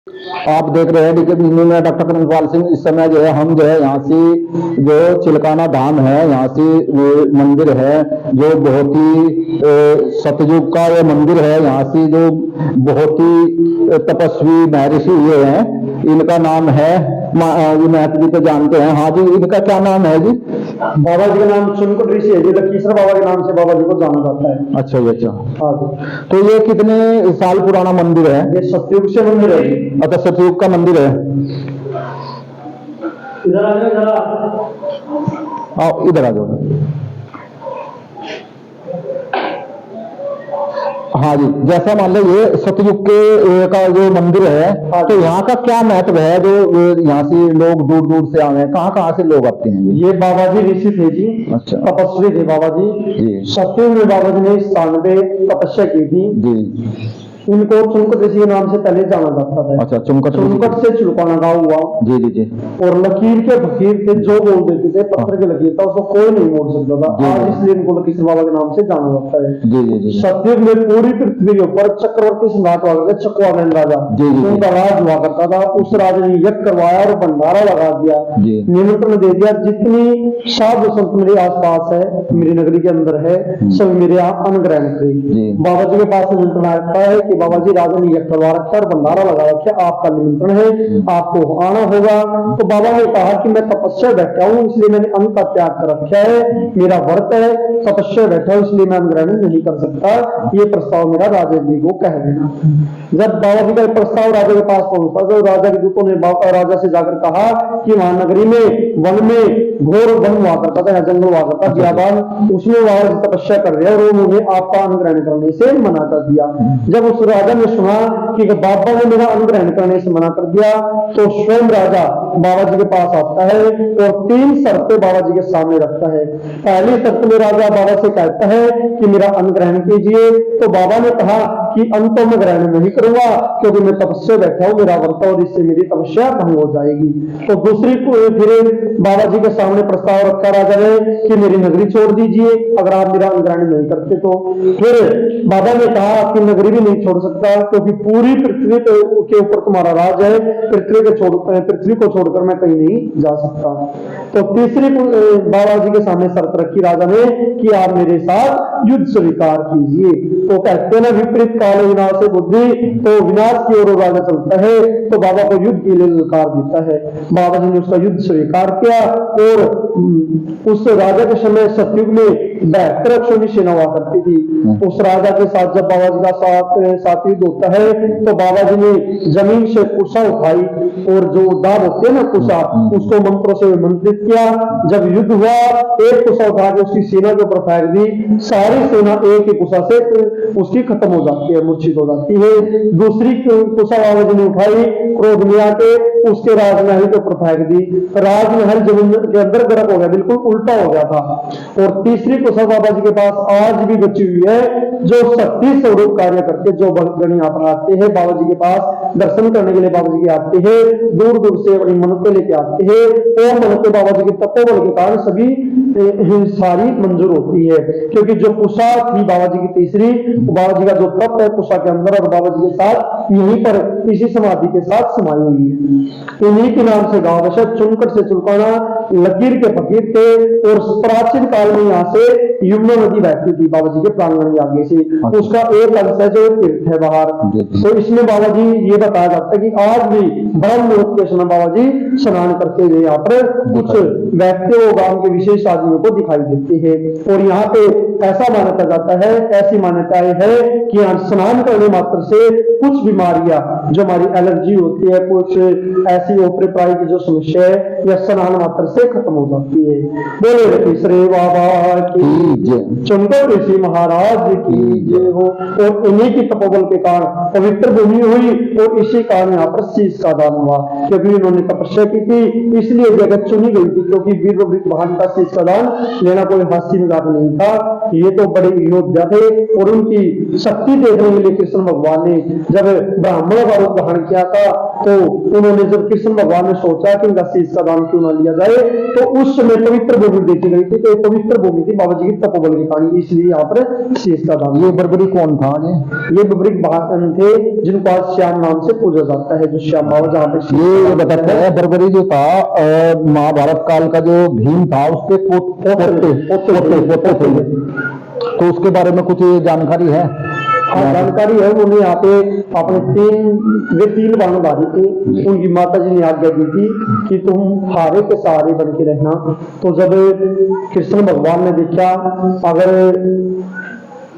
आप देख रहे हैं कि मैं डॉक्टर कमलपाल सिंह। इस समय जो है हम जो है यहाँ से जो चिलकाना धाम है, यहाँ से मंदिर है जो बहुत ही सतयुग का ये मंदिर है। यहाँ से जो बहुत ही तपस्वी महर्षि हुए हैं, इनका नाम है महत जी तो जानते हैं। हाँ जी, इनका क्या नाम है जी? बाबा जी का नाम चुनकुट ऋषि है जी, लखीसर बाबा के नाम से बाबा जी को जाना जाता है। अच्छा जी, अच्छा। हाँ जी। तो ये कितने साल पुराना मंदिर है? ये सतयुग से मंदिर है। अच्छा, सतयुग का मंदिर है। इधर आ जाओ, इधर आओ, इधर आ जाओ। हाँ जी, जैसा मान लो ये सतयुग के का जो मंदिर है, तो यहाँ का क्या महत्व है जो यहाँ से लोग दूर दूर से आए हैं? कहाँ कहाँ से लोग आते हैं? ये बाबा जी ऋषि थे जी। अच्छा। तपस्वी थे बाबा जी। सतयुग में बाबा जी ने 97 तपस्या की थी जी। इनको चुनकट ऋषि के नाम से पहले जाना जाता था। अच्छा, चुनकट से चुलकाना गांव हुआ जी जी जी। और लकीर के फकीर थे, जो बोल देते थे पत्थर के लकीर था उसको कोई नहीं मोड़ सकता था। आज इसलिए इनको लकीर बाबा के नाम से जाना जाता है जी जी जी। सतयुग में पूरी पृथ्वी के ऊपर चक्रवर्ती सम्राट हुआ करते, चकवानंद राजा जी जी, उनका राज हुआ करता था। उस राजा ने यज्ञ करवाया और भंडारा लगा दिया, निमंत्रण दे दिया, जितनी साधु संत मेरे आसपास है, मेरी नगरी के अंदर है, सब मेरे यहाँ अन्न ग्रहण करें। बाबा जी के पास निमंत्रण आता है कि बाबा जी राजा ने यज्ञ करवा रखा और भंडारा लगा रखा, आपका निमंत्रण है, आपको आना होगा। तो बाबा ने कहा कि मैं तपस्या बैठा हूँ, इसलिए मैंने अन्न का त्याग कर रखा है, मेरा व्रत है, तपस्या बैठा हूँ, इसलिए मैं अन्न ग्रहण नहीं कर सकता। ये प्रस्ताव मेरा राजा जी को कह देना। जब बाबा जी का प्रस्ताव राजा के पास पहुंचा तो राजा के दूतों ने राजा से जाकर कहा कि महानगरी में वन में घोर वन हुआ करता था, जंगल हुआ करता बियाबान, उसमें वहां तपस्या कर रहे हैं और उन्होंने आपका अन्न ग्रहण करने से मना कर दिया। जब उस राजा ने सुना कि बाबा ने मेरा अन्न ग्रहण करने से मना कर दिया तो स्वयं राजा बाबा जी के पास आता है और 3 शर्तें बाबा जी के सामने रखता है। पहली शर्त में राजा बाबा से कहता है कि मेरा अन्न ग्रहण कीजिए, तो बाबा ने कहा कि अन्न तो मैं ग्रहण नहीं करूंगा क्योंकि मैं तपस्या बैठा हूं, मेरा व्रत और इससे मेरी तपस्या भंग हो जाएगी। तो दूसरी फिर बाबा जी के सामने प्रस्ताव रखा राजा ने कि मेरी नगरी छोड़ दीजिए अगर आप मेरा अन्न ग्रहण नहीं करते तो। फिर बाबा ने कहा कि नगरी भी नहीं छोड़ सकता क्योंकि पूरी पृथ्वी के ऊपर तुम्हारा राज है, पृथ्वी को छोड़कर मैं कहीं नहीं जा सकता। तो तीसरी बाबा जी के सामने शर्त रखी राजा ने कि आप मेरे साथ युद्ध स्वीकार कीजिए। तो कहते ना विपरीत काल विनाश बुद्धि, तो विनाश की ओर राजा चलता है, तो बाबा को युद्ध के लिए स्वीकार देता है। बाबा जी ने उसका युद्ध स्वीकार किया और उस राजा के समय सतयुग में 72 अक्षों सेना हुआ करती थी। उस राजा के साथ जब बाबा जी का साथ युद्ध होता है तो बाबा जी ने जमीन से कुशा उठाई और जो दाब होते हैं ना कुशा, उसको मंत्रों से मंत्रित किया। जब युद्ध हुआ एक कुशा उठा के उसकी सेना के ऊपर फेंक दी, सारी सेना एक ही कुशा से उसकी खत्म हो जाती है, मूर्छित हो जाती है। दूसरी कुशा बाबा जी ने उठाई, क्रोध में आके उसके राजमहल के ऊपर फेंक दी, राजमहल जमीन के अंदर गर्क हो गया, बिल्कुल उल्टा हो गया था। और तीसरी कुशा बाबा जी के पास आज भी बची हुई है, जो शक्ति स्वरूप कार्य करते, जो भक्तगण यहाँ पर आते हैं बाबा जी के पास दर्शन करने के लिए बाबा जी के आते हैं, दूर दूर से अपनी मन्नतें लेके आते हैं और मन्नतें बाबा जी के तपोबल के कारण सभी सारी मंजूर होती है। क्योंकि जो कुशा थी बाबा जी की तीसरी, बाबा जी का जो तप है कुशा के अंदर और बाबा जी के साथ यहीं पर इसी समाधि के साथ समाई हुई है। इन्हीं के नाम से गांव वैसे चुनकट से चुलकाना, लकीर के फकीर थे और प्राचीन काल में यहाँ से यमुना नदी बहती थी बाबा जी के प्रांगण के आगे से, उसका एक अंश है जो तीर्थ है बाहर। तो इसमें बाबा जी ये बताया जाता है कि आज भी ब्रह्म मुहूर्त के समय बाबा जी स्नान करते हुए यहाँ पर कुछ व्यक्ति और गांव के विशेष आदमियों को दिखाई देते हैं। और यहाँ पे ऐसा माना जाता है, ऐसी मान्यताएं है कि यहाँ स्नान करने मात्र से कुछ बीमारियां जो हमारी एलर्जी होती है, कुछ ऐसी ओपरे प्राय की जो समस्या है या स्नान मात्र से खत्म हो जाती है। बोले तीसरे बाबा की चुनकट ऋषि महाराज की जय हो। और इन्हीं की तपोबल के कारण पवित्र भूमि हुई और इसी कारण यहाँ पर शीश का दान हुआ, क्योंकि इन्होंने तपस्या की थी इसलिए जगह चुनी गई थी, क्योंकि वीर भगवान का शीश का दान लेना कोई हास्य मजाक नहीं था। ये तो बड़े योद्धा थे और उनकी शक्ति देखने के लिए कृष्ण भगवान ने जब ब्राह्मणों का रूप धारण किया था, तो उन्होंने जब कृष्ण भगवान ने सोचा कि इनका शीश का दान क्यों ना लिया जाए, तो उस समय पवित्र भूमि देखी गई थी, तो एक पवित्र भूमि थी बाबा जी की तपोबल की कहानी, इसलिए यहाँ पर शीश का दान। ये बर्बरी कौन था ये बबरिक बहादुर थे जिनको आज श्याम नाम से पूजा जाता है, जो श्याम बाबा जहाँ पे ये बताते हैं बर्बरी जो था महाभारत काल का जो भीम था उसके पोते थे, तो उसके बारे में कुछ जानकारी है? हाँ, जानकारी है। उन्होंने यहाँ पे अपने तीन बाणधारी थे, उनकी माता जी ने आज्ञा दी थी कि तुम हारे के सहारे बन के रहना। तो जब कृष्ण भगवान ने देखा अगर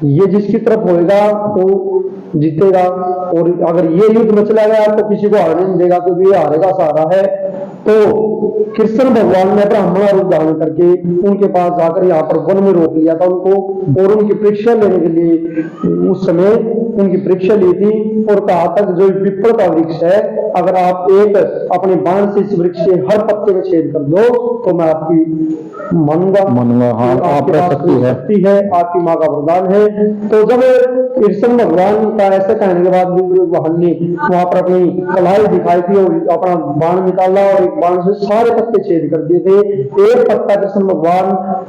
ये जिसकी तरफ होएगा तो जीतेगा, और अगर ये युद्ध में चला गया तो किसी को हारने नहीं देगा, क्योंकि ये हारेगा सहारा है। तो कृष्ण भगवान ने ब्राह्मण रूप धारण करके उनके पास जाकर यहाँ पर वन में रोक लिया था उनको, और उनकी परीक्षा लेने के लिए उस समय उनकी परीक्षा ली थी, और कहा तक जो पिपल का वृक्ष है, अगर आप एक अपने बाण से इस वृक्ष के हर पत्ते में छेद कर दो तो मैं आपकी मानूंगा। हाँ, आपकी शक्ति है, आपकी माँ का वरदान है। तो जब कृष्ण भगवान का ऐसे कहने के बाद वाहन ने वहां पर अपनी कलाई दिखाई थी और अपना बाण निकाला और एक बाण से सारे पत्ते छेद कर दिए थे। एक पत्ता कृष्ण भगवान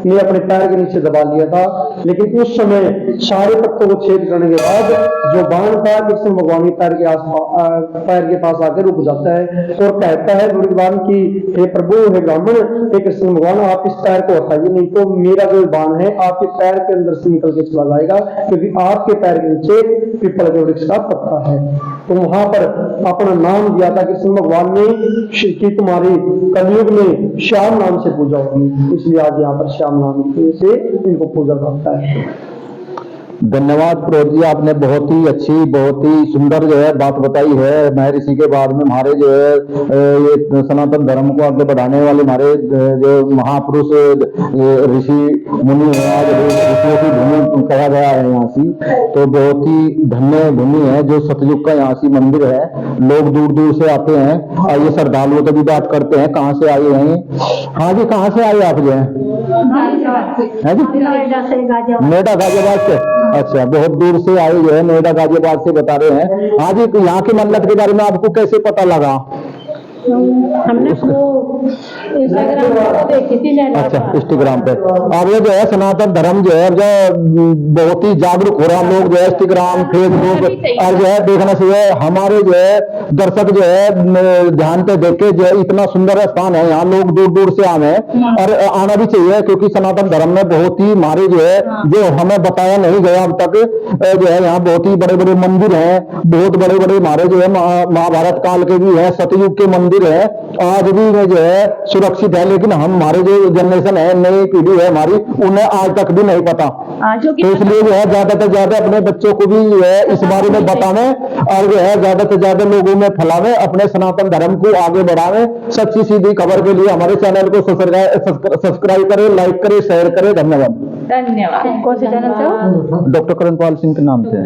ने अपने पैर के नीचे दबा लिया था, लेकिन उस समय सारे पत्तों को छेद करने के बाद जो बाण था कृष्ण भगवान के पैर के पास आकर रुक जाता है और कहता है भगवान की हे प्रभु, हे ब्राह्मण, हे कृष्ण भगवान, आप इस पैर को हटाइए, नहीं तो मेरा जो बाण है आपके पैर के अंदर से निकल के चला जाएगा, क्योंकि आपके पैर के नीचे पीपल के वृक्ष का पत्ता है। तो वहां पर अपना नाम दिया था कृष्ण भगवान ने कि तुम्हारी कलयुग में श्याम नाम से पूजा होगी, इसलिए आज यहाँ पर श्याम नाम से इनको पूजा करता है। धन्यवाद प्रोत जी, आपने बहुत ही अच्छी, बहुत ही सुंदर जो है बात बताई है। महर्षि के बाद में हमारे जो है ये सनातन धर्म को आगे बढ़ाने वाले हमारे जो महापुरुष ऋषि मुनि है, आज ऋषियों की भूमि कहा गया है यहाँ सी, तो बहुत ही धन्य भूमि है जो सतयुग का यहाँ सी मंदिर है। लोग दूर दूर से आते हैं। आइए श्रद्धालुओं को भी बात करते हैं, कहाँ से आए हैं? हाँ जी, कहाँ से आए आप जो है जी? नोएडा गाजियाबाद से। अच्छा, बहुत दूर से आए जो है, नोएडा गाजियाबाद से बता रहे हैं। हाँ जी, यहाँ की मन्नत के बारे में आपको कैसे पता लगा? हमने वो इंस्टाग्राम पे देखी थी। अच्छा, इंस्टाग्राम पे। अब ये जो है सनातन धर्म जो है जो बहुत ही जागरूक हो रहा है, लोग जो है इंस्टाग्राम, फेसबुक और जो है देखना चाहिए। हमारे जो है दर्शक जो है ध्यान पे देखे जो है इतना सुंदर स्थान है, यहाँ लोग दूर दूर से आए हैं और आना भी चाहिए, क्योंकि सनातन धर्म में बहुत ही हमारे जो है जो हमें बताया नहीं गया अब तक जो है, यहाँ बहुत ही बड़े बड़े मंदिर हैं, बहुत बड़े बड़े हमारे जो है महाभारत काल के भी है, सतयुग के मंदिर है, आज भी में जो है सुरक्षित है। लेकिन हम हमारे जो जनरेशन है, नई पीढ़ी है हमारी, उन्हें आज तक भी नहीं पता। तो इसलिए जो है ज्यादा से ज्यादा अपने बच्चों को भी जो है इस बारे में बतावे और जो है ज्यादा से ज्यादा लोगों में फैलावे, अपने सनातन धर्म को आगे बढ़ावे। सच्ची सीधी खबर के लिए हमारे चैनल को सब्सक्राइब करें, लाइक करें, शेयर करें। धन्यवाद। धन्यवाद। कौन से चैनल से? डॉक्टर करणपाल सिंह के नाम से।